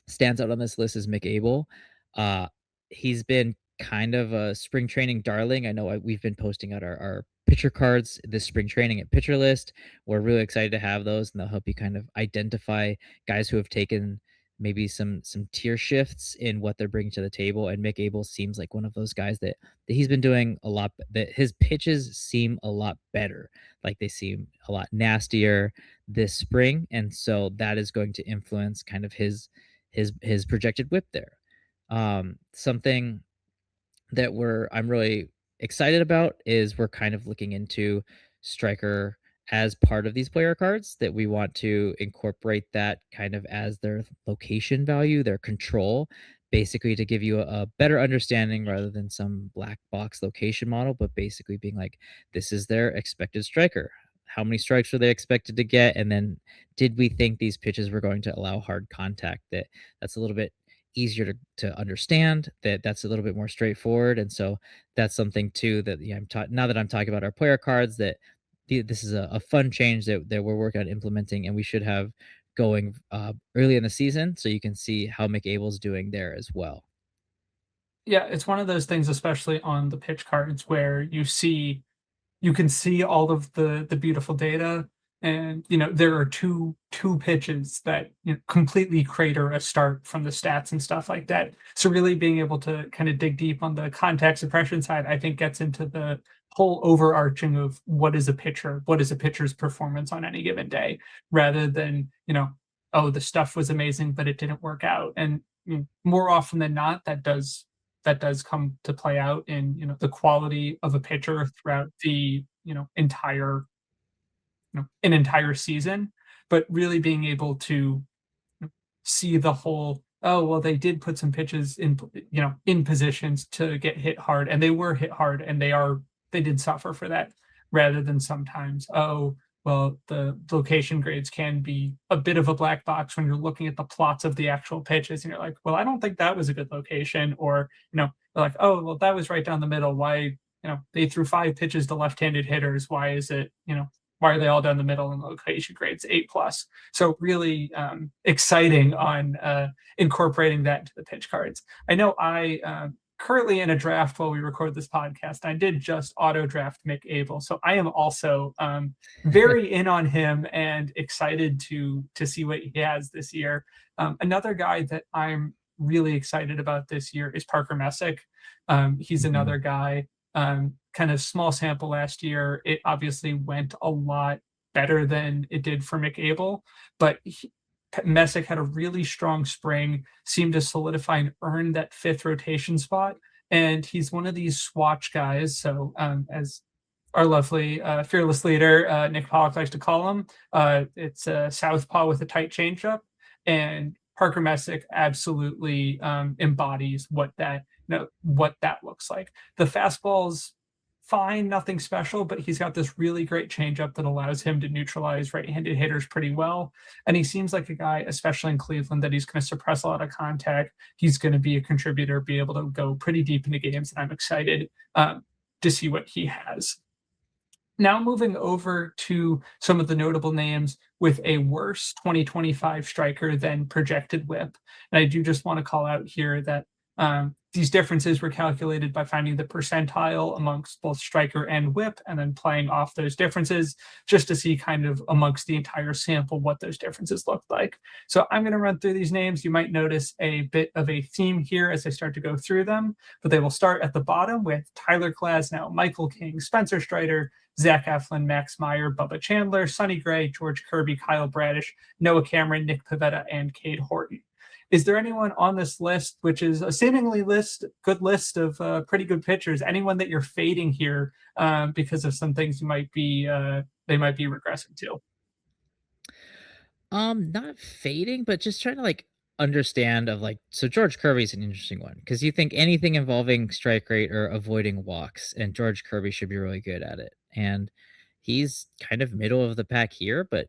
stands out on this list is Mick Abel. Uh, he's been kind of a spring training darling. I know we've been posting out our pitcher cards this spring training at Pitcher List. We're really excited to have those, and they'll help you kind of identify guys who have taken maybe some tier shifts in what they're bringing to the table. And Mick Abel seems like one of those guys that he's been doing a lot. That his pitches seem a lot better, like they seem a lot nastier this spring, and so that is going to influence kind of his projected whip there. Something that I'm really excited about is we're kind of looking into striker as part of these player cards, that we want to incorporate that kind of as their location value, their control, basically to give you a better understanding rather than some black box location model, but basically being like, this is their expected striker. How many strikes were they expected to get? And then did we think these pitches were going to allow hard contact? That's a little bit easier to understand, that's a little bit more straightforward. And so that's something too that now that I'm talking about our player cards, that this is a fun change that we're working on implementing, and we should have going early in the season, so you can see how Mick Abel's doing there as well. Yeah, it's one of those things, especially on the pitch cards, where you can see all of the beautiful data, and there are two pitches that completely crater a start from the stats and stuff like that. So really being able to kind of dig deep on the contact suppression side, I think gets into the whole overarching of what is a pitcher's performance on any given day, rather than oh, the stuff was amazing but it didn't work out. And more often than not, that does come to play out in the quality of a pitcher throughout the entire an entire season. But really being able to see the whole, oh well, they did put some pitches in positions to get hit hard, and they were hit hard, and they did suffer for that, rather than sometimes, oh well, the location grades can be a bit of a black box when you're looking at the plots of the actual pitches, and you're like, well, I don't think that was a good location. Or they're like, oh well, that was right down the middle. Why they threw 5 pitches to left-handed hitters? Why is it why are they all down the middle and location grades 8+? So really exciting on incorporating that into the pitch cards. I know I currently in a draft while we record this podcast. I did just auto draft Mick Abel, so I am also very in on him and excited to see what he has this year. Another guy that I'm really excited about this year is Parker Messick. He's another guy. Kind of small sample last year. It obviously went a lot better than it did for Mick Abel, but Messick had a really strong spring, seemed to solidify and earn that 5th rotation spot. And he's one of these swatch guys. So as our lovely fearless leader, Nick Pollock, likes to call him, it's a southpaw with a tight changeup. And Parker Messick absolutely embodies what that looks like. The fastball's fine, nothing special, but he's got this really great changeup that allows him to neutralize right-handed hitters pretty well. And he seems like a guy, especially in Cleveland, that he's going to suppress a lot of contact. He's going to be a contributor, be able to go pretty deep into games, and I'm excited to see what he has. Now moving over to some of the notable names with a worse 2025 striker than projected whip. And I do just want to call out here that these differences were calculated by finding the percentile amongst both striker and whip and then playing off those differences just to see kind of amongst the entire sample what those differences look like. So I'm going to run through these names. You might notice a bit of a theme here as I start to go through them, but they will start at the bottom with Tyler Glasnow, Michael King, Spencer Strider, Zach Eflin, Max Meyer, Bubba Chandler, Sonny Gray, Goerge Kirby, Kyle Bradish, Noah Cameron, Nick Pivetta, and Cade Horton. Is there anyone on this list, which is a seemingly good list of pretty good pitchers, anyone that you're fading here because of some things you might be they might be regressing to? Not fading, but just trying to like understand of like, so Goerge Kirby is an interesting one because you think anything involving strike rate or avoiding walks, and Goerge Kirby should be really good at it. And he's kind of middle of the pack here, but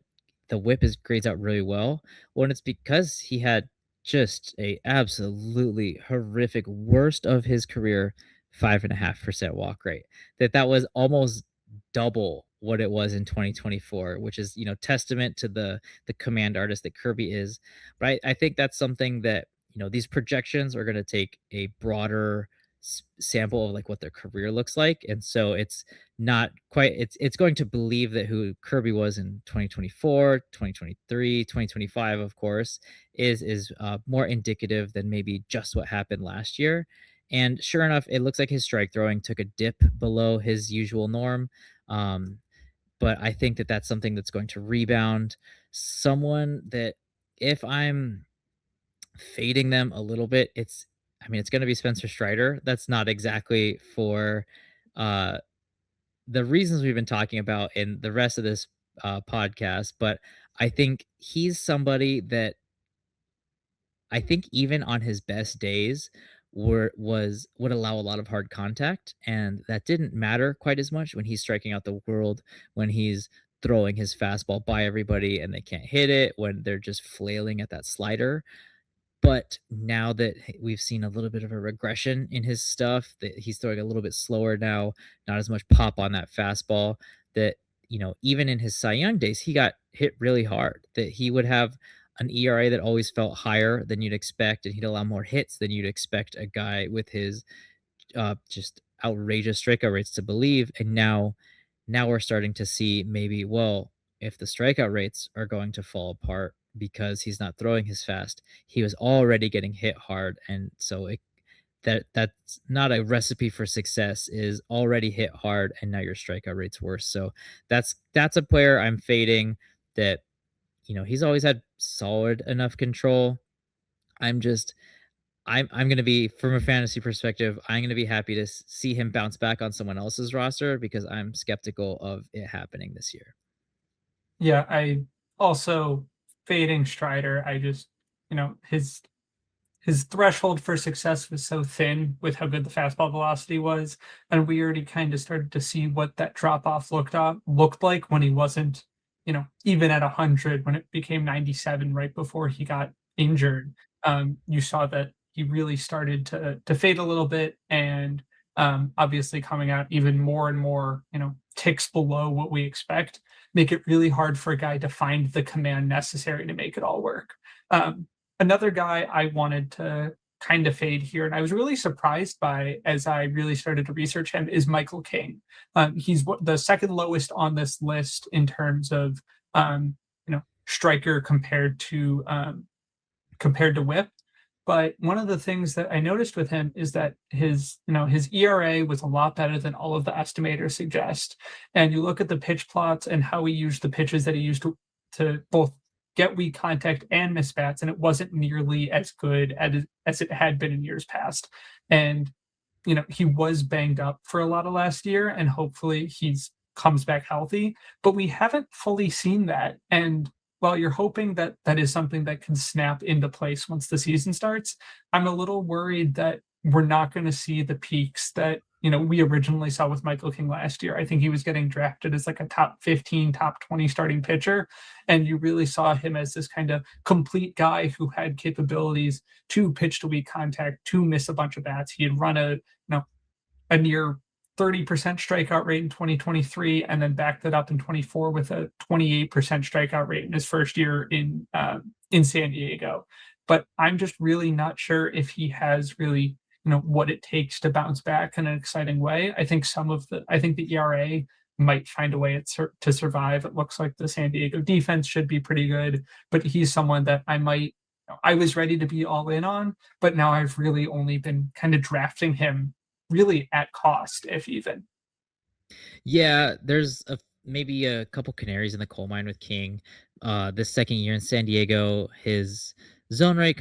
the whip is grades out really well. Well, and it's because he had just a absolutely horrific worst of his career 5.5% walk rate. That was almost double what it was in 2024, which is, testament to the command artist that Kirby is. But I think that's something that, these projections are going to take a broader sample of like what their career looks like. And so it's not quite, it's going to believe that who Kirby was in 2024, 2023, 2025, of course, is more indicative than maybe just what happened last year. And sure enough, it looks like his strike throwing took a dip below his usual norm. But I think that that's something that's going to rebound. Someone that if I'm fading them a little bit, it's going to be Spencer Strider. That's not exactly for the reasons we've been talking about in the rest of this podcast, but I think he's somebody that I think even on his best days would allow a lot of hard contact, and that didn't matter quite as much when he's striking out the world, when he's throwing his fastball by everybody and they can't hit it, when they're just flailing at that slider. But now that we've seen a little bit of a regression in his stuff, that he's throwing a little bit slower now, not as much pop on that fastball, that, even in his Cy Young days, he got hit really hard, that he would have an ERA that always felt higher than you'd expect, and he'd allow more hits than you'd expect a guy with his just outrageous strikeout rates to believe. And now we're starting to see maybe, well, if the strikeout rates are going to fall apart because he's not throwing his fast, he was already getting hit hard. And so that's not a recipe for success, is already hit hard and now your strikeout rate's worse. So that's a player I'm fading that, he's always had solid enough control. I'm going to be, from a fantasy perspective, I'm going to be happy to see him bounce back on someone else's roster because I'm skeptical of it happening this year. Yeah, I also fading Strider. I just, his threshold for success was so thin with how good the fastball velocity was, and we already kind of started to see what that drop off looked like when he wasn't, even at 100, when it became 97 right before he got injured. You saw that he really started to fade a little bit, and obviously coming out even more and more, ticks below what we expect, make it really hard for a guy to find the command necessary to make it all work. Another guy I wanted to kind of fade here, and I was really surprised by as I really started to research him, is Michael King. He's the second lowest on this list in terms of striker compared to whip. But one of the things that I noticed with him is that his ERA was a lot better than all of the estimators suggest. And you look at the pitch plots and how he used the pitches that he used to both get weak contact and miss bats, and it wasn't nearly as good as it had been in years past. And he was banged up for a lot of last year, and hopefully comes back healthy. But we haven't fully seen that. And while you're hoping that that is something that can snap into place once the season starts, I'm a little worried that we're not going to see the peaks that we originally saw with Michael King last year. I think he was getting drafted as like a top 15, top 20 starting pitcher, and you really saw him as this kind of complete guy who had capabilities to pitch to weak contact, to miss a bunch of bats. He had run a near 30% strikeout rate in 2023, and then backed it up in 24 with a 28% strikeout rate in his first year in San Diego. But I'm just really not sure if he has really what it takes to bounce back in an exciting way. I think the ERA might find a way to survive. It looks like the San Diego defense should be pretty good, but he's someone that I was ready to be all in on, but now I've really only been kind of drafting him really at cost, if even. Yeah, there's maybe a couple canaries in the coal mine with King. This second year in San Diego, his zone rate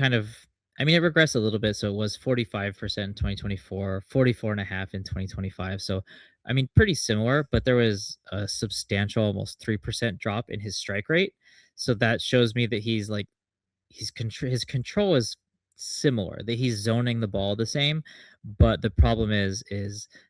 it regressed a little bit. So it was 45% in 2024, 44.5 in 2025. So, pretty similar, but there was a substantial, almost 3% drop in his strike rate. So that shows me that his control is similar, that he's zoning the ball the same, but the problem is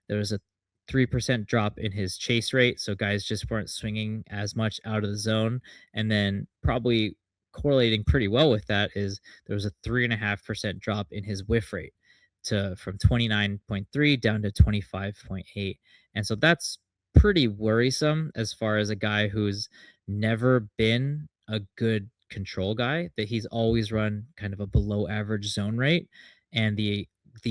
there was a 3% drop in his chase rate, so guys just weren't swinging as much out of the zone. And then probably correlating pretty well with that is there was a 3.5% drop in his whiff rate from 29.3 down to 25.8. And so that's pretty worrisome as far as a guy who's never been a good control guy, that he's always run kind of a below average zone rate. And the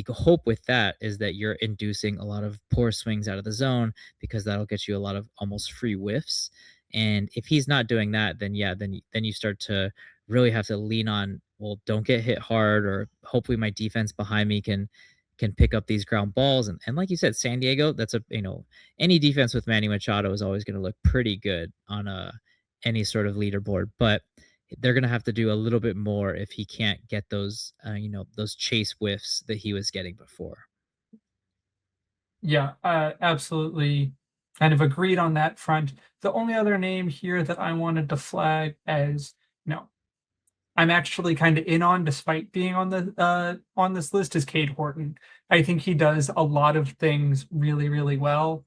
hope with that is that you're inducing a lot of poor swings out of the zone, because that'll get you a lot of almost free whiffs. And if he's not doing that, then you start to really have to lean on, well, don't get hit hard, or hopefully my defense behind me can pick up these ground balls. And like you said, San Diego, that's any defense with Manny Machado is always going to look pretty good on any sort of leaderboard, but they're going to have to do a little bit more if he can't get those those chase whiffs that he was getting before. Yeah, absolutely kind of agreed on that front. The only other name here that I wanted to flag as, I'm actually kind of in on, despite being on this list, is Cade Horton. I think he does a lot of things really, really well.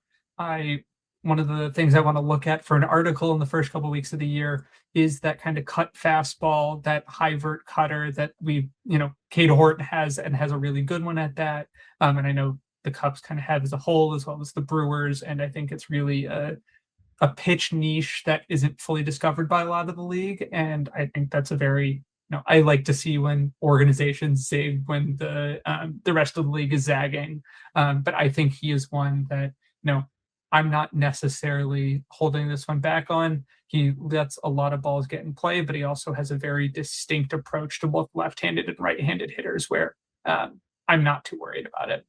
One of the things I want to look at for an article in the first couple of weeks of the year is that kind of cut fastball, that high vert cutter that Cade Horton has, and has a really good one at that. And I know the Cubs kind of have as a whole, as well as the Brewers. And I think it's really a pitch niche that isn't fully discovered by a lot of the league. And I think that's a very, I like to see when organizations zig when the rest of the league is zagging. But I think he is one that, I'm not necessarily holding this one back on. He lets a lot of balls get in play, but he also has a very distinct approach to both left-handed and right-handed hitters, where I'm not too worried about it.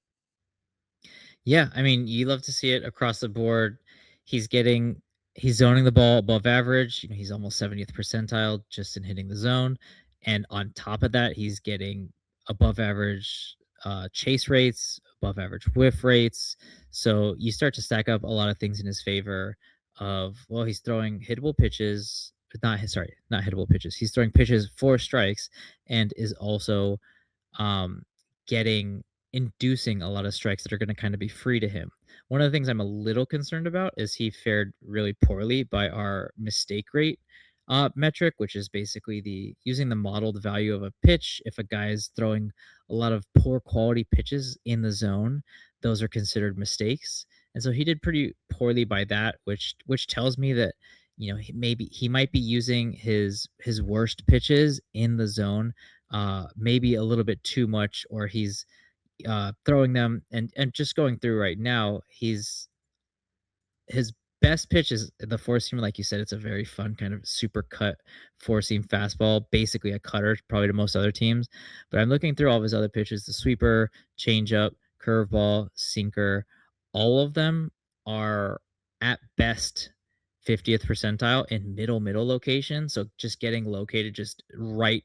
Yeah, you love to see it across the board. He's zoning the ball above average. He's almost 70th percentile just in hitting the zone. And on top of that, he's getting above average chase rates, above average whiff rates. So you start to stack up a lot of things in his favor of, well, he's throwing hittable pitches, not hittable pitches. He's throwing pitches for strikes, and is also inducing a lot of strikes that are going to kind of be free to him. One of the things I'm a little concerned about is he fared really poorly by our mistake rate metric, which is basically using the modeled value of a pitch. If a guy is throwing a lot of poor quality pitches in the zone, those are considered mistakes. And so he did pretty poorly by that, which tells me that he might be using his worst pitches in the zone maybe a little bit too much, or he's throwing them. And just going through right now, his best pitch is the four seamer. Like you said, it's a very fun kind of super cut four seam fastball, basically a cutter, probably to most other teams. But I'm looking through all of his other pitches: the sweeper, changeup, curveball, sinker. All of them are at best 50th percentile in middle location. So just getting located just right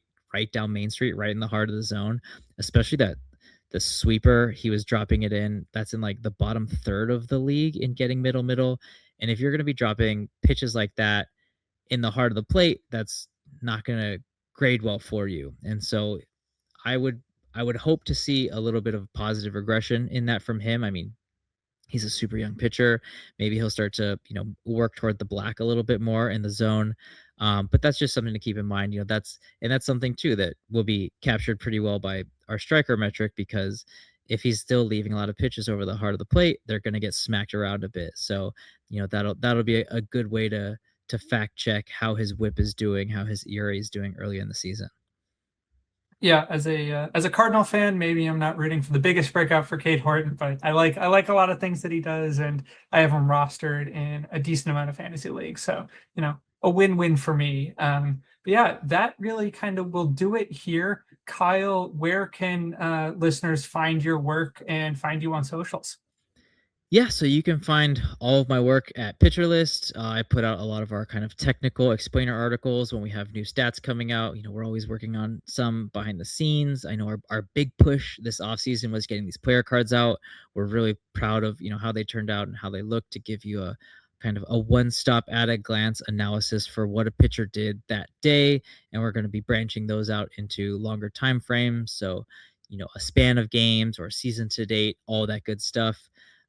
down Main Street, right in the heart of the zone. Especially the sweeper, he was dropping it in. That's in like the bottom third of the league in getting middle. And if you're going to be dropping pitches like that in the heart of the plate, that's not going to grade well for you. And so I would I would hope to see a little bit of positive regression in that from him. I mean, he's a super young pitcher. Maybe he'll start to, work toward the black a little bit more in the zone. But that's just something to keep in mind. That's something too that will be captured pretty well by our striker metric, because if he's still leaving a lot of pitches over the heart of the plate, they're going to get smacked around a bit. So, that'll be a good way to fact check how his whip is doing, how his ERA is doing early in the season. Yeah, as a Cardinal fan, maybe I'm not rooting for the biggest breakout for Cade Horton, but I like a lot of things that he does, and I have him rostered in a decent amount of fantasy leagues. So, a win-win for me. But yeah, that really kind of will do it here. Kyle, where can listeners find your work and find you on socials? Yeah, so you can find all of my work at Pitcher List. I put out a lot of our kind of technical explainer articles when we have new stats coming out. We're always working on some behind the scenes. I know our big push this offseason was getting these player cards out. We're really proud of, how they turned out and how they look, to give you a kind of a one-stop at a glance analysis for what a pitcher did that day. And we're going to be branching those out into longer time frames. So, a span of games or season to date, all that good stuff.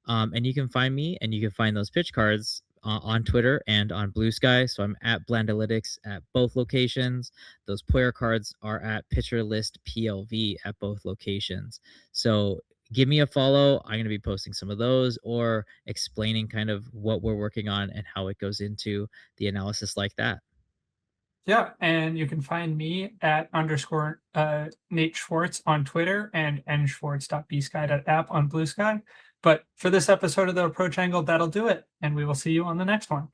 And you can find me and you can find those pitch cards on Twitter and on Blue Sky. So I'm at Blandalytics at both locations. Those player cards are at Pitcher List PLV at both locations. So give me a follow. I'm going to be posting some of those, or explaining kind of what we're working on and how it goes into the analysis like that. Yeah, and you can find me at _ Nate Schwartz on Twitter and nschwartz.bsky.app on Blue Sky. But for this episode of the Approach Angle, that'll do it, and we will see you on the next one.